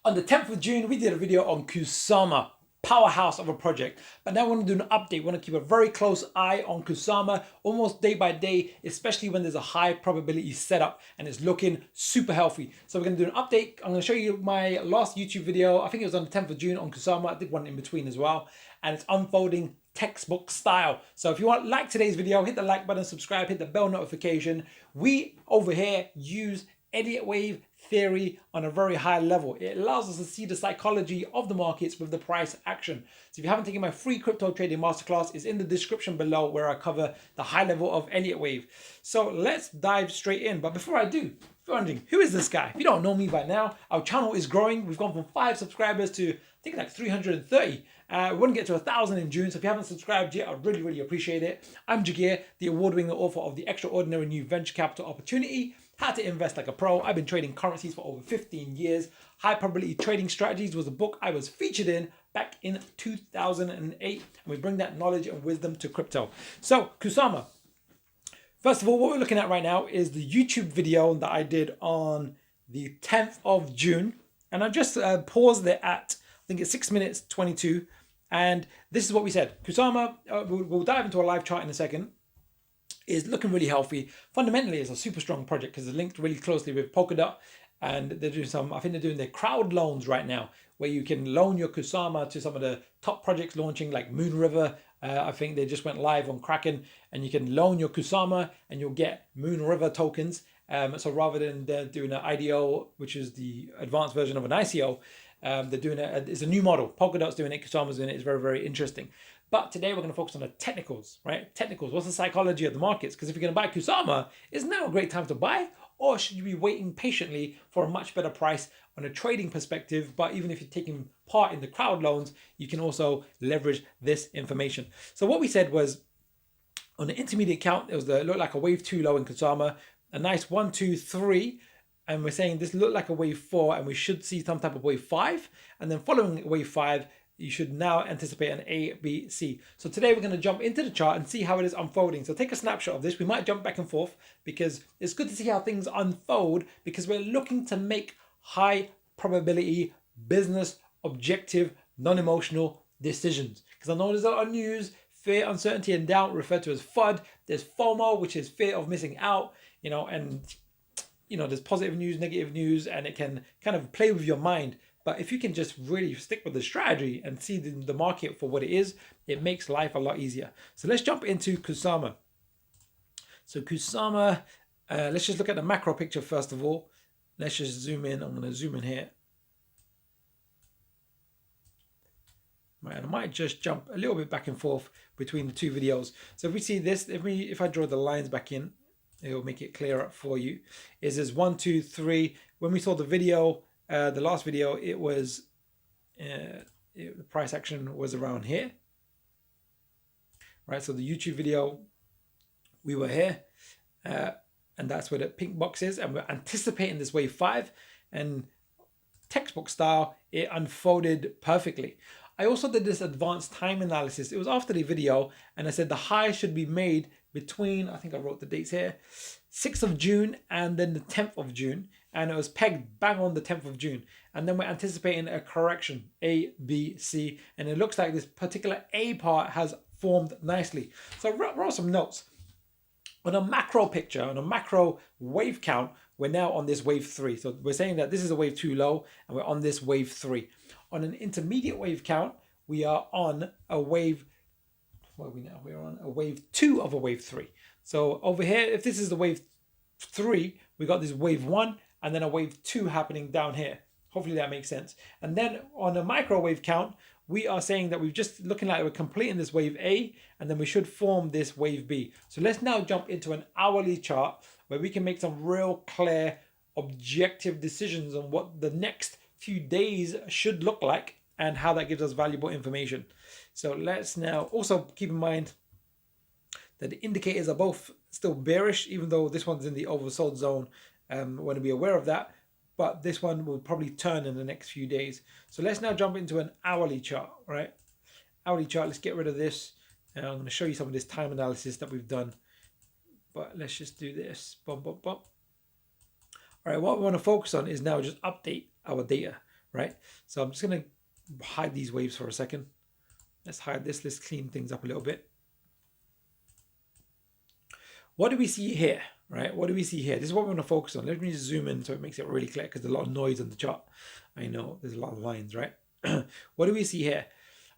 On the 10th of June, we did a video on Kusama, powerhouse of a project. But now I want to do an update. I want to keep a very close eye on Kusama, almost day by day, especially when there's a high probability setup and it's looking super healthy. So we're going to do an update. I'm going to show you my last YouTube video. I think it was on the 10th of June on Kusama. I did one in between as well. And it's unfolding textbook style. So if you want to like today's video, hit the like button, subscribe, hit the bell notification. We over here use Elliott Wave theory on a very high level. It allows us to see the psychology of the markets with the price action. So if you haven't taken my free crypto trading masterclass, it's in the description below where I cover the high level of Elliott Wave. So let's dive straight in. But before I do, if you're wondering, who is this guy? If you don't know me by now, our channel is growing. We've gone from 5 subscribers to I think like 330. We want to get to 1,000 in June, so if you haven't subscribed yet, I'd really appreciate it. I'm Jagir, the award-winning author of The Extraordinary New Venture Capital Opportunity, How to Invest Like a Pro. I've been trading currencies for over 15 years. High Probability Trading Strategies was a book I was featured in back in 2008, and we bring that knowledge and wisdom to crypto. So, Kusama. First of all, what we're looking at right now is the YouTube video that I did on the 10th of June, and I just paused it at, I think it's 6 minutes 22, and this is what we said. Kusama, we'll dive into a live chart in a second, is looking really healthy. Fundamentally, it's a super strong project because it's linked really closely with Polkadot, and they're doing some, I think they're doing their crowd loans right now, where you can loan your Kusama to some of the top projects launching like Moon River. I think they just went live on Kraken, and you can loan your Kusama and you'll get Moon River tokens. So rather than doing an IDO, which is the advanced version of an ICO, they're doing it. It's a new model. Polkadot's doing it. Kusama's doing it. It's very interesting. But today we're going to focus on the technicals, right? Technicals. What's the psychology of the markets? Because if you're going to buy Kusama, is now a great time to buy, or should you be waiting patiently for a much better price on a trading perspective? But even if you're taking part in the crowd loans, you can also leverage this information. So what we said was, on the intermediate count, it looked like a wave 2 low in Kusama, a nice 1, 2, 3. And we're saying this looked like a wave 4, and we should see some type of wave 5. And then following wave 5, you should now anticipate an A, B, C. So today we're going to jump into the chart and see how it is unfolding. So take a snapshot of this. We might jump back and forth because it's good to see how things unfold, because we're looking to make high probability business objective, non-emotional decisions. Because I know there's a lot of news, fear, uncertainty, and doubt referred to as FUD. There's FOMO, which is fear of missing out, and there's positive news, negative news, and it can kind of play with your mind. But if you can just really stick with the strategy and see the market for what it is, it makes life a lot easier. So let's jump into Kusama. So Kusama, let's just look at the macro picture first of all. Let's just zoom in. I'm going to zoom in here. Right, and I might just jump a little bit back and forth between the two videos. So if we see this, if I draw the lines back in, it will make it clearer for you. Is this 1, 2, 3? When we saw the video, the last video, it was the price action was around here, right? So the YouTube video, we were here, and that's where the pink box is, and we're anticipating this wave 5, and textbook style, it unfolded perfectly. I also did this advanced time analysis. It was after the video, and I said the high should be made between, I think I wrote the dates here, 6th of June and then the 10th of June. And it was pegged bang on the 10th of June. And then we're anticipating a correction, A, B, C. And it looks like this particular A part has formed nicely. So I wrote some notes. On a macro picture, on a macro wave count, we're now on this wave 3. So we're saying that this is a wave 2 low, and we're on this wave 3. On an intermediate wave count, we are on a wave, what are we now? We're on a wave 2 of a wave 3. So over here, if this is the wave 3, we got this wave 1, and then a wave 2 happening down here. Hopefully that makes sense. And then on a microwave count, we are saying that we're just looking like we're completing this wave A, and then we should form this wave B. So let's now jump into an hourly chart where we can make some real clear, objective decisions on what the next few days should look like and how that gives us valuable information. So let's now also keep in mind that the indicators are both still bearish, even though this one's in the oversold zone. We want to be aware of that, but this one will probably turn in the next few days. So let's now jump into an hourly chart, right? Hourly chart, let's get rid of this. And I'm going to show you some of this time analysis that we've done, but let's just do this. Bum, bum, bum. All right, what we want to focus on is now just update our data, right? So I'm just going to hide these waves for a second. Let's hide this. Let's clean things up a little bit. What do we see here, right? What do we see here? This is what we want to focus on. Let me just zoom in so it makes it really clear, because there's a lot of noise on the chart. I know there's a lot of lines, right? What do we see here?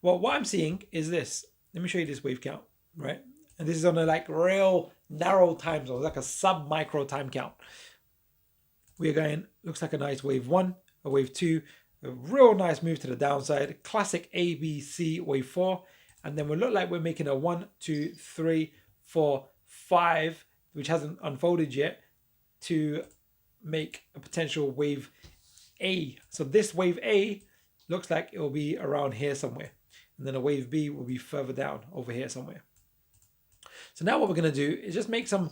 Well, what I'm seeing is this. Let me show you this wave count, right? And this is on a like real narrow time zone, like a sub-micro time count. We are going, looks like a nice wave 1, a wave 2, a real nice move to the downside, classic ABC wave 4, and then we look like we're making a 1, 2, 3, 4, 5, which hasn't unfolded yet, to make a potential wave A. So this wave A looks like it will be around here somewhere, and then a wave B will be further down over here somewhere. So now what we're going to do is just make some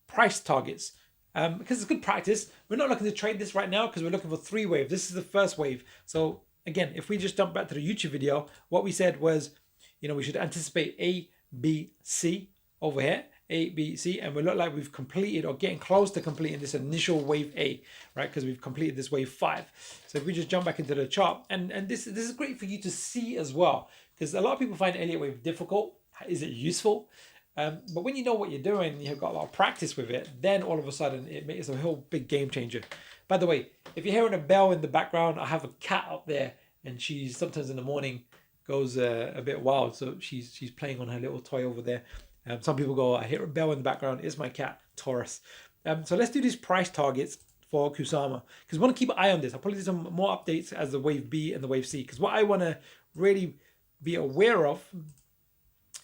price targets. Because it's good practice. We're not looking to trade this right now because we're looking for 3 waves. This is the first wave. So again, if we just jump back to the YouTube video, what we said was, you know, we should anticipate A, B, C over here, A, B, C, and we look like we've completed or getting close to completing this initial wave A, right? Because we've completed this wave 5. So if we just jump back into the chart, and this is great for you to see as well, because a lot of people find Elliott Wave difficult. Is it useful? But when you know what you're doing, you've got a lot of practice with it, then all of a sudden it makes a whole big game changer. By the way, if you're hearing a bell in the background, I have a cat up there, and she's sometimes in the morning goes a bit wild. So she's playing on her little toy over there. Some people go, I hear a bell in the background. It's my cat, Taurus. So let's do these price targets for Kusama, because we want to keep an eye on this. I'll probably do some more updates as the wave B and the wave C, because what I want to really be aware of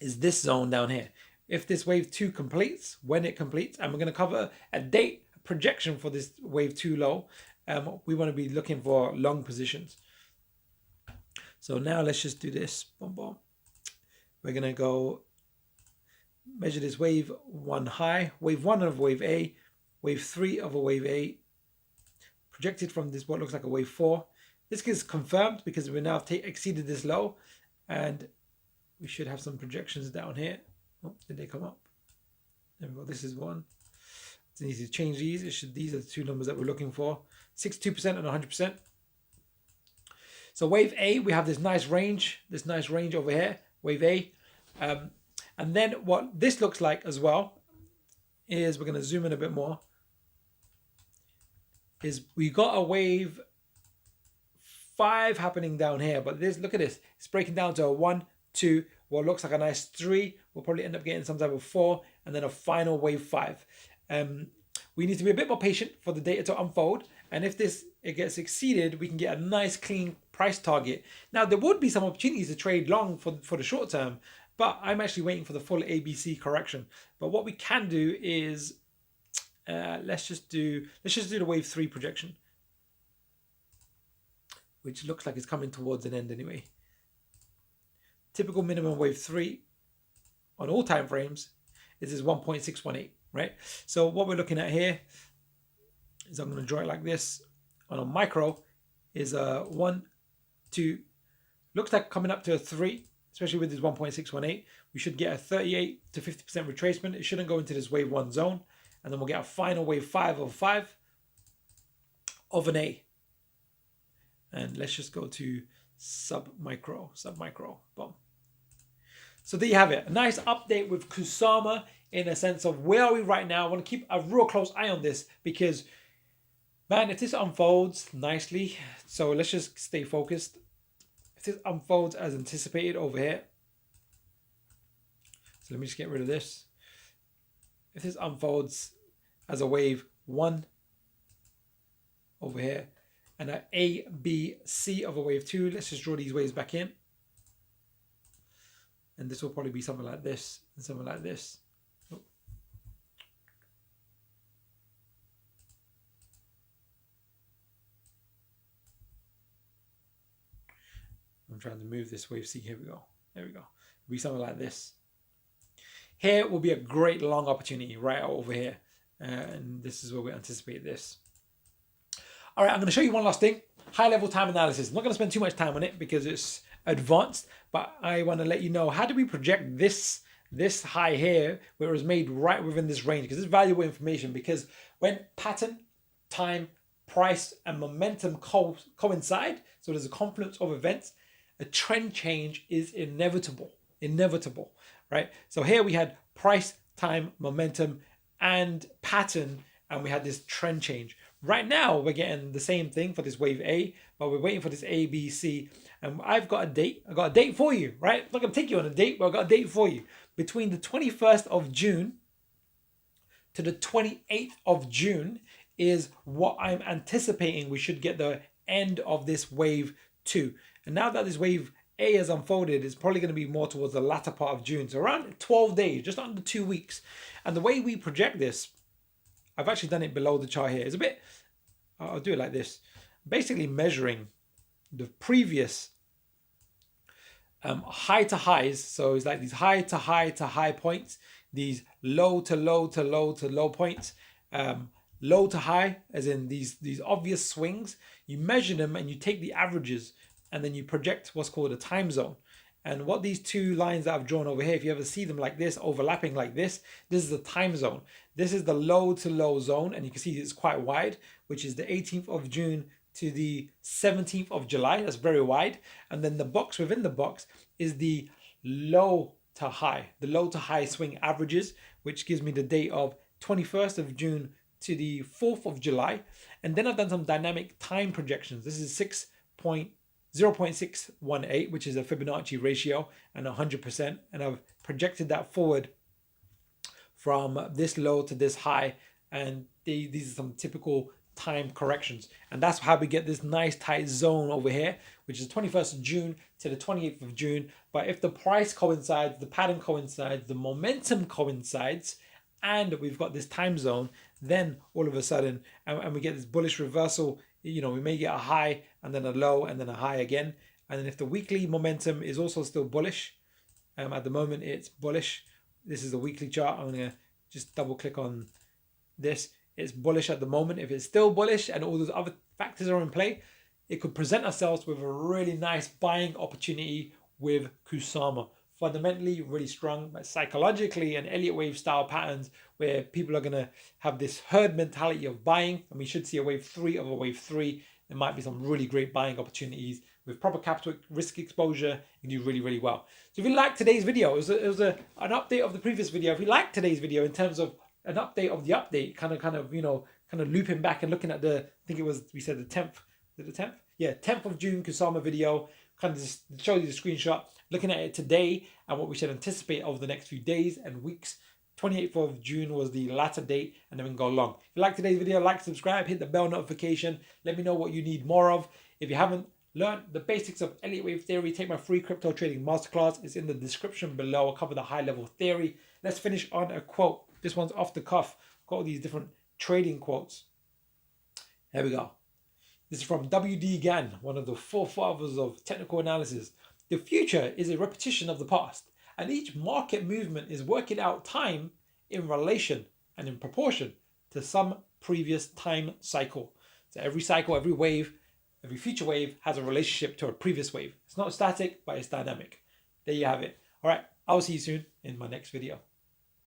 is this zone down here. If this wave 2 completes, when it completes, and we're going to cover a date projection for this wave 2 low, we want to be looking for long positions. So now let's just do this. Boom, boom. We're going to go measure this wave 1 high, wave 1 of wave A, wave 3 of a wave A, projected from this what looks like a wave 4. This gets confirmed because we now exceeded this low, and we should have some projections down here. Oh, did they come up? There we go. This is one. So need to change these. These are the 2 numbers that we're looking for: 62% and 100%. So wave A, we have this nice range over here, wave A. And then what this looks like as well is, we're going to zoom in a bit more, is we got a wave 5 happening down here, but this, look at this, it's breaking down to a 1, 2, what looks like a nice 3. We'll probably end up getting some type of 4, and then a final wave 5. We need to be a bit more patient for the data to unfold, and if it gets exceeded, we can get a nice clean price target. Now there would be some opportunities to trade long for the short term, but I'm actually waiting for the full ABC correction. But what we can do is let's just do the wave 3 projection, which looks like it's coming towards an end anyway. Typical minimum wave 3 on all time frames is 1.618, right? So what we're looking at here is, I'm going to draw it like this. On a micro is a 1, 2, looks like coming up to a 3, especially with this 1.618. We should get a 38 to 50% retracement. It shouldn't go into this wave 1 zone, and then we'll get a final wave 5 of an A. And let's just go to sub-micro, boom. So there you have it, a nice update with Kusama in a sense of where are we right now. I want to keep a real close eye on this, because, man, if this unfolds nicely, so let's just stay focused. If this unfolds as anticipated over here, so let me just get rid of this. If this unfolds as a wave 1 over here, and an A, B, C of a wave 2, let's just draw these waves back in. And this will probably be something like this and something like this. Oh. I'm trying to move this wave C. Here we go. There we go. It'll be something like this. Here will be a great long opportunity right over here. And this is where we anticipate this. All right, I'm going to show you one last thing. High-level time analysis. I'm not going to spend too much time on it because it's advanced, but I want to let you know, how do we project this high here where it was made right within this range, because it's valuable information. Because when pattern, time, price and momentum coincide, so there's a confluence of events, a trend change is inevitable, right? So here we had price, time, momentum, and pattern, and we had this trend change. Right now, we're getting the same thing for this wave A, but we're waiting for this A, B, C, and I've got a date. I've got a date for you, right? I'm not gonna take you on a date, but I've got a date for you. Between the 21st of June to the 28th of June is what I'm anticipating we should get the end of this wave 2. And now that this wave A has unfolded, it's probably going to be more towards the latter part of June. So around 12 days, just under 2 weeks. And the way we project this, I've actually done it below the chart here. It's a bit, I'll do it like this. Basically measuring the previous high to highs. So it's like these high to high to high points, these low to low to low to low points, low to high, as in these obvious swings. You measure them and you take the averages, and then you project what's called a time zone. And what these two lines that I've drawn over here, if you ever see them like this, overlapping like this is the time zone. This is the low to low zone, and you can see it's quite wide, which is the 18th of June to the 17th of July. That's very wide. And then the box within the box is the low to high, the low to high swing averages, which gives me the date of 21st of June to the 4th of July. And then I've done some dynamic time projections. This is 0.618, which is a Fibonacci ratio, and 100%. And I've projected that forward from this low to this high. And these are some typical time corrections. And that's how we get this nice tight zone over here, which is 21st of June to the 28th of June. But if the price coincides, the pattern coincides, the momentum coincides, and we've got this time zone, then all of a sudden, and we get this bullish reversal, you know, we may get a high and then a low and then a high again. And then if the weekly momentum is also still bullish, at the moment it's bullish. This is the weekly chart. I'm going to just double click on this. It's bullish at the moment. If it's still bullish and all those other factors are in play, it could present ourselves with a really nice buying opportunity with Kusama. Fundamentally really strong, but psychologically and Elliott Wave style patterns where people are going to have this herd mentality of buying, and we should see a wave 3 of a wave 3. There might be some really great buying opportunities with proper capital risk exposure. You do really, really well. So if you like today's video, it was an update of the previous video. If you like today's video in terms of an update of the update, kind of looping back and looking at the, I think it was, we said the 10th, is it the 10th? Yeah, 10th of June Kusama video, kind of just show you the screenshot, looking at it today and what we should anticipate over the next few days and weeks. 28th of June was the latter date, and then we can go along. If you like today's video, like, subscribe, hit the bell notification. Let me know what you need more of. If you haven't learned the basics of Elliott Wave theory, take my free crypto trading masterclass. It's in the description below. I'll cover the high level theory. Let's finish on a quote. This one's off the cuff. I've got all these different trading quotes. Here we go. This is from W.D. Gann, one of the forefathers of technical analysis. The future is a repetition of the past, and each market movement is working out time in relation and in proportion to some previous time cycle. So every cycle, every wave, every future wave has a relationship to a previous wave. It's not static, but it's dynamic. There you have it. All right, I'll see you soon in my next video.